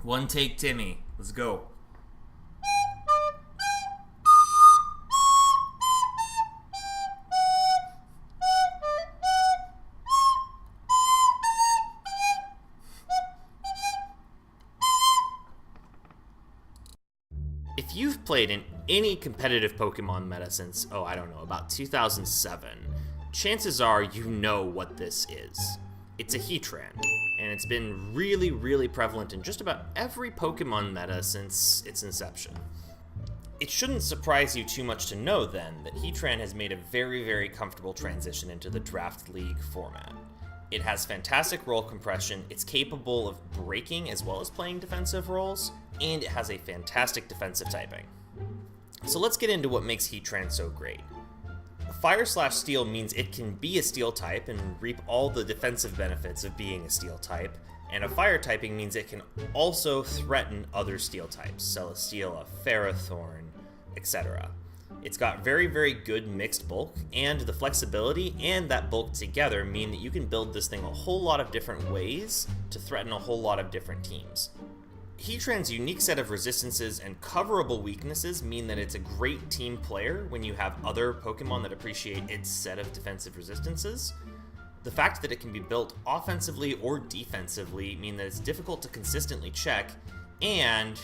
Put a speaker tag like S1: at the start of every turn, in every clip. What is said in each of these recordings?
S1: One take, Timmy. Let's go. If you've played in any competitive Pokemon meta since, about 2007, chances are you know what this is. It's a Heatran, and it's been really, really prevalent in just about every Pokemon meta since its inception. It shouldn't surprise you too much to know, then, that Heatran has made a very, very comfortable transition into the Draft League format. It has fantastic roll compression, it's capable of breaking as well as playing defensive roles, and it has a fantastic defensive typing. So let's get into what makes Heatran so great. Fire/Steel means it can be a Steel type and reap all the defensive benefits of being a Steel type, and a Fire typing means it can also threaten other Steel types, Celesteela, Ferrothorn, etc. It's got very, very good mixed bulk, and the flexibility and that bulk together mean that you can build this thing a whole lot of different ways to threaten a whole lot of different teams. Heatran's unique set of resistances and coverable weaknesses mean that it's a great team player when you have other Pokemon that appreciate its set of defensive resistances. The fact that it can be built offensively or defensively mean that it's difficult to consistently check, and,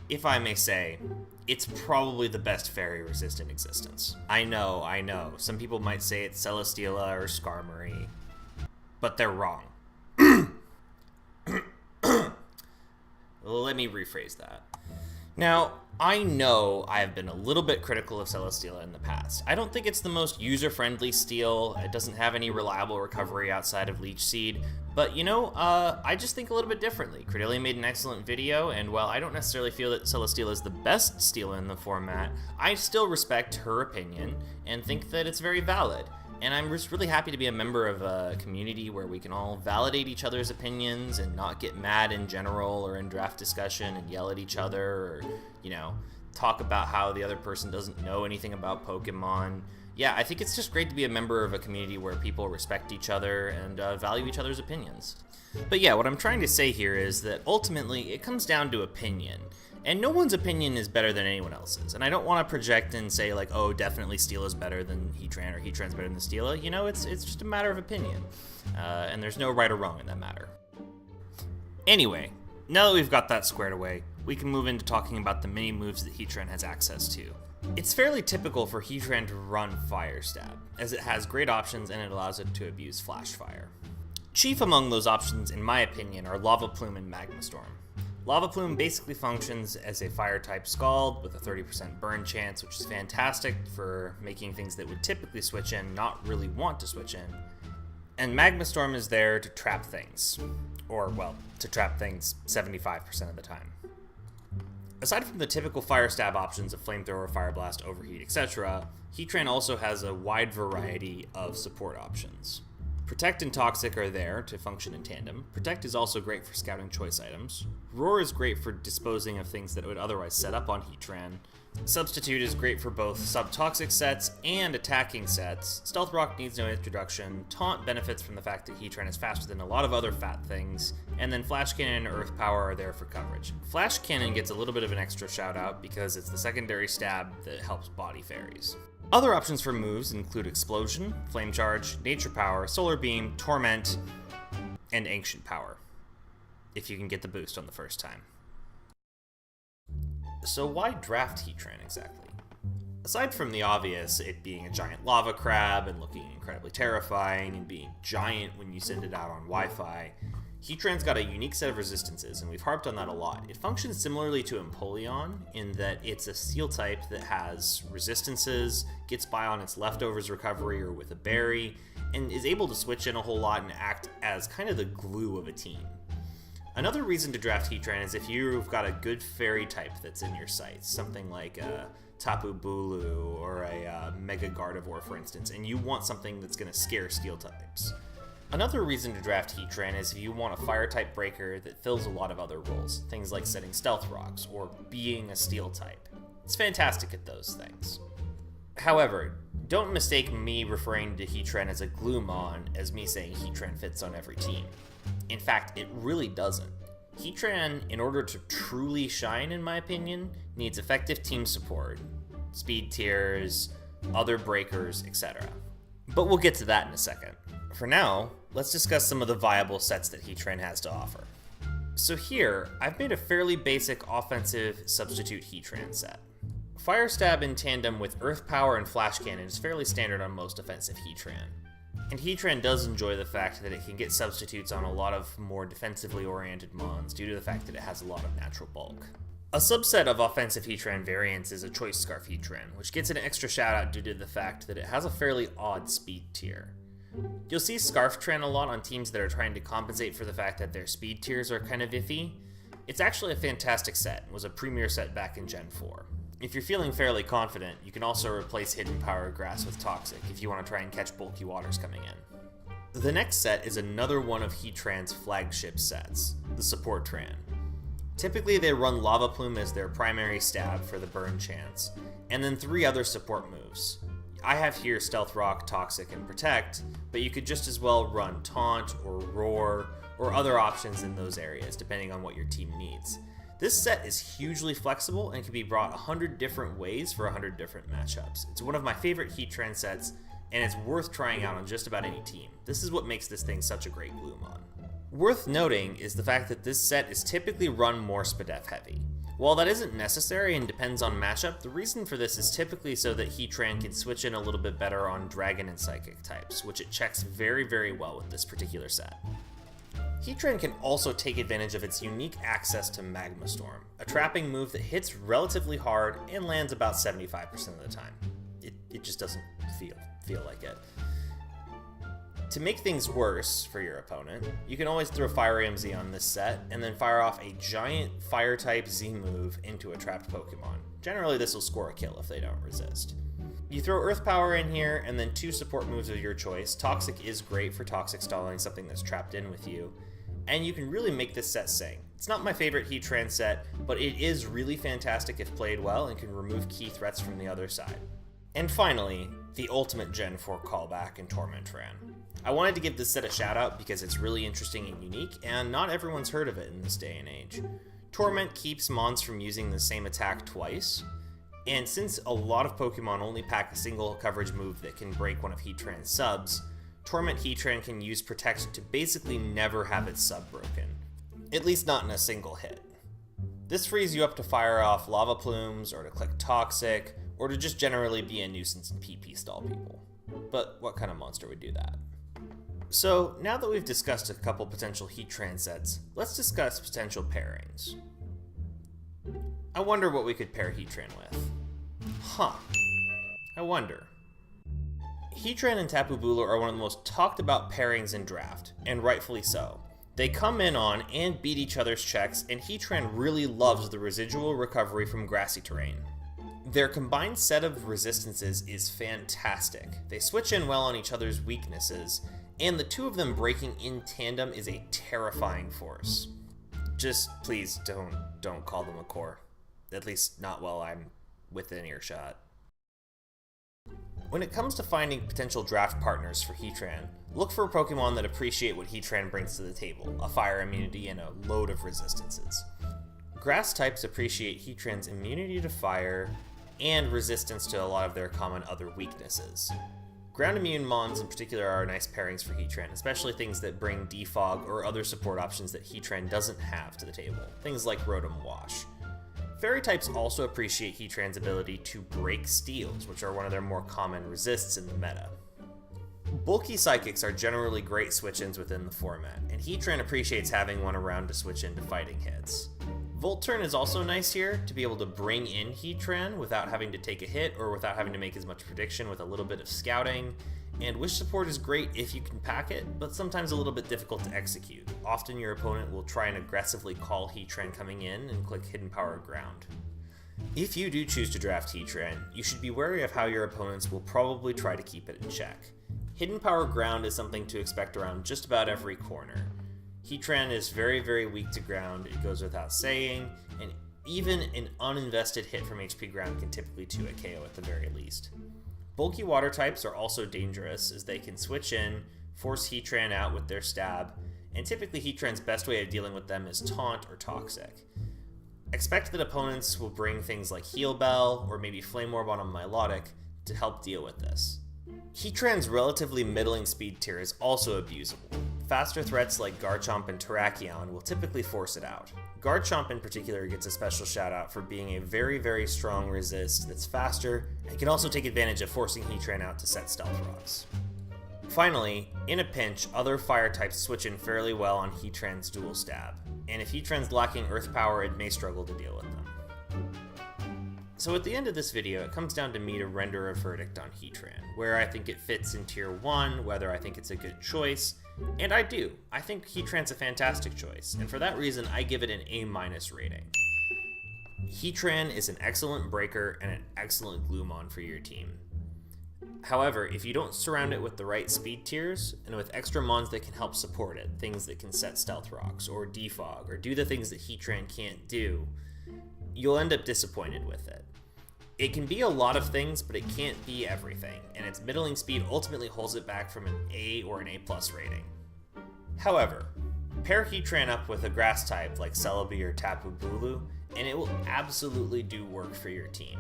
S1: if I may say, it's probably the best fairy resist in existence. I know, some people might say it's Celesteela or Skarmory, but they're wrong. Let me rephrase that. Now, I know I have been a little bit critical of Celesteela in the past. I don't think it's the most user-friendly steel, it doesn't have any reliable recovery outside of Leech Seed, but I just think a little bit differently. Credelia made an excellent video, and while I don't necessarily feel that Celesteela is the best steel in the format, I still respect her opinion and think that it's very valid. And I'm just really happy to be a member of a community where we can all validate each other's opinions and not get mad in general or in draft discussion and yell at each other or, talk about how the other person doesn't know anything about Pokemon. Yeah, I think it's just great to be a member of a community where people respect each other and value each other's opinions. But yeah, what I'm trying to say here is that ultimately it comes down to opinion. And no one's opinion is better than anyone else's. And I don't want to project and say like, oh, definitely Steel is better than Heatran or Heatran's better than Steela. It's just a matter of opinion. And there's no right or wrong in that matter. Anyway, now that we've got that squared away, we can move into talking about the many moves that Heatran has access to. It's fairly typical for Heatran to run Fire Stab, as it has great options and it allows it to abuse Flash Fire. Chief among those options, in my opinion, are Lava Plume and Magma Storm. Lava Plume basically functions as a fire-type Scald with a 30% burn chance, which is fantastic for making things that would typically switch in not really want to switch in. And Magma Storm is there to trap things. Or, well, to trap things 75% of the time. Aside from the typical Fire Stab options of Flamethrower, Fire Blast, Overheat, etc., Heatran also has a wide variety of support options. Protect and Toxic are there to function in tandem. Protect is also great for scouting choice items. Roar is great for disposing of things that would otherwise set up on Heatran. Substitute is great for both sub-toxic sets and attacking sets. Stealth Rock needs no introduction. Taunt benefits from the fact that Heatran is faster than a lot of other fat things. And then Flash Cannon and Earth Power are there for coverage. Flash Cannon gets a little bit of an extra shout out because it's the secondary stab that helps body fairies. Other options for moves include Explosion, Flame Charge, Nature Power, Solar Beam, Torment, and Ancient Power, if you can get the boost on the first time. So why draft Heatran exactly? Aside from the obvious, it being a giant lava crab and looking incredibly terrifying and being giant when you send it out on Wi-Fi, Heatran's got a unique set of resistances, and we've harped on that a lot. It functions similarly to Empoleon in that it's a steel type that has resistances, gets by on its leftovers recovery or with a berry, and is able to switch in a whole lot and act as kind of the glue of a team. Another reason to draft Heatran is if you've got a good fairy type that's in your sights, something like a Tapu Bulu or a Mega Gardevoir, for instance, and you want something that's going to scare steel types. Another reason to draft Heatran is if you want a Fire-type breaker that fills a lot of other roles, things like setting Stealth Rocks or being a Steel type. It's fantastic at those things. However, don't mistake me referring to Heatran as a Gloomon as me saying Heatran fits on every team. In fact, it really doesn't. Heatran, in order to truly shine in my opinion, needs effective team support, speed tiers, other breakers, etc. But we'll get to that in a second. For now, let's discuss some of the viable sets that Heatran has to offer. So here, I've made a fairly basic offensive substitute Heatran set. Fire Stab in tandem with Earth Power and Flash Cannon is fairly standard on most offensive Heatran. And Heatran does enjoy the fact that it can get substitutes on a lot of more defensively oriented mons due to the fact that it has a lot of natural bulk. A subset of offensive Heatran variants is a Choice Scarf Heatran, which gets an extra shout out due to the fact that it has a fairly odd speed tier. You'll see Scarf Tran a lot on teams that are trying to compensate for the fact that their speed tiers are kind of iffy. It's actually a fantastic set and was a premier set back in Gen 4. If you're feeling fairly confident, you can also replace Hidden Power Grass with Toxic if you want to try and catch bulky waters coming in. The next set is another one of Heatran's flagship sets, the Support Tran. Typically they run Lava Plume as their primary stab for the burn chance, and then 3 other support moves. I have here Stealth Rock, Toxic, and Protect, but you could just as well run Taunt or Roar or other options in those areas depending on what your team needs. This set is hugely flexible and can be brought 100 different ways for 100 different matchups. It's one of my favorite Heatran sets, and it's worth trying out on just about any team. This is what makes this thing such a great glue mon. Worth noting is the fact that this set is typically run more Spadef heavy. While that isn't necessary and depends on matchup, the reason for this is typically so that Heatran can switch in a little bit better on Dragon and Psychic types, which it checks very, very well with this particular set. Heatran can also take advantage of its unique access to Magma Storm, a trapping move that hits relatively hard and lands about 75% of the time. It just doesn't feel like it. To make things worse for your opponent, you can always throw Fire Ram-Z on this set, and then fire off a giant Fire-type Z move into a trapped Pokemon. Generally, this will score a kill if they don't resist. You throw Earth Power in here, and then 2 support moves of your choice. Toxic is great for Toxic stalling something that's trapped in with you, and you can really make this set sing. It's not my favorite Heatran set, but it is really fantastic if played well and can remove key threats from the other side. And finally, the ultimate Gen 4 callback in Torment Tran. I wanted to give this set a shout out because it's really interesting and unique, and not everyone's heard of it in this day and age. Torment keeps mons from using the same attack twice, and since a lot of Pokemon only pack a single coverage move that can break one of Heatran's subs, Torment Heatran can use Protect to basically never have its sub broken, at least not in a single hit. This frees you up to fire off Lava Plumes, or to click Toxic, or to just generally be a nuisance and PP stall people. But what kind of monster would do that? So, now that we've discussed a couple potential Heatran sets, let's discuss potential pairings. I wonder what we could pair Heatran with. I wonder. Heatran and Tapu Bulu are one of the most talked about pairings in Draft, and rightfully so. They come in on and beat each other's checks, and Heatran really loves the residual recovery from grassy terrain. Their combined set of resistances is fantastic. They switch in well on each other's weaknesses, and the 2 of them breaking in tandem is a terrifying force. Just please don't call them a core. At least not while I'm within earshot. When it comes to finding potential draft partners for Heatran, look for Pokemon that appreciate what Heatran brings to the table, a fire immunity and a load of resistances. Grass types appreciate Heatran's immunity to fire and resistance to a lot of their common other weaknesses. Ground immune mons in particular are nice pairings for Heatran, especially things that bring defog or other support options that Heatran doesn't have to the table, things like Rotom Wash. Fairy types also appreciate Heatran's ability to break steals, which are one of their more common resists in the meta. Bulky Psychics are generally great switch-ins within the format, and Heatran appreciates having one around to switch into fighting hits. Volturn is also nice here, to be able to bring in Heatran without having to take a hit or without having to make as much prediction with a little bit of scouting, and Wish support is great if you can pack it, but sometimes a little bit difficult to execute. Often your opponent will try and aggressively call Heatran coming in and click Hidden Power Ground. If you do choose to draft Heatran, you should be wary of how your opponents will probably try to keep it in check. Hidden Power Ground is something to expect around just about every corner. Heatran is very, very weak to ground, it goes without saying, and even an uninvested hit from HP ground can typically 2 a KO at the very least. Bulky water types are also dangerous as they can switch in, force Heatran out with their stab, and typically Heatran's best way of dealing with them is Taunt or Toxic. Expect that opponents will bring things like Heal Bell or maybe Flame Orb on a Milotic to help deal with this. Heatran's relatively middling speed tier is also abusable. Faster threats like Garchomp and Terrakion will typically force it out. Garchomp in particular gets a special shout out for being a very strong resist that's faster and can also take advantage of forcing Heatran out to set Stealth Rocks. Finally, in a pinch, other fire types switch in fairly well on Heatran's dual stab, and if Heatran's lacking Earth power, it may struggle to deal with them. So at the end of this video, it comes down to me to render a verdict on Heatran, where I think it fits in tier 1, whether I think it's a good choice, and I do. I think Heatran's a fantastic choice, and for that reason, I give it an A- rating. Heatran is an excellent breaker and an excellent Gloomon for your team. However, if you don't surround it with the right speed tiers, and with extra mons that can help support it, things that can set Stealth Rocks, or defog, or do the things that Heatran can't do, you'll end up disappointed with it. It can be a lot of things, but it can't be everything, and its middling speed ultimately holds it back from an A or an A+ rating. However, pair Heatran up with a grass type like Celebi or Tapu Bulu, and it will absolutely do work for your team.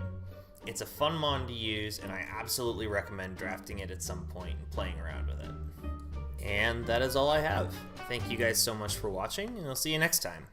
S1: It's a fun mon to use, and I absolutely recommend drafting it at some point and playing around with it. And that is all I have. Thank you guys so much for watching, and I'll see you next time.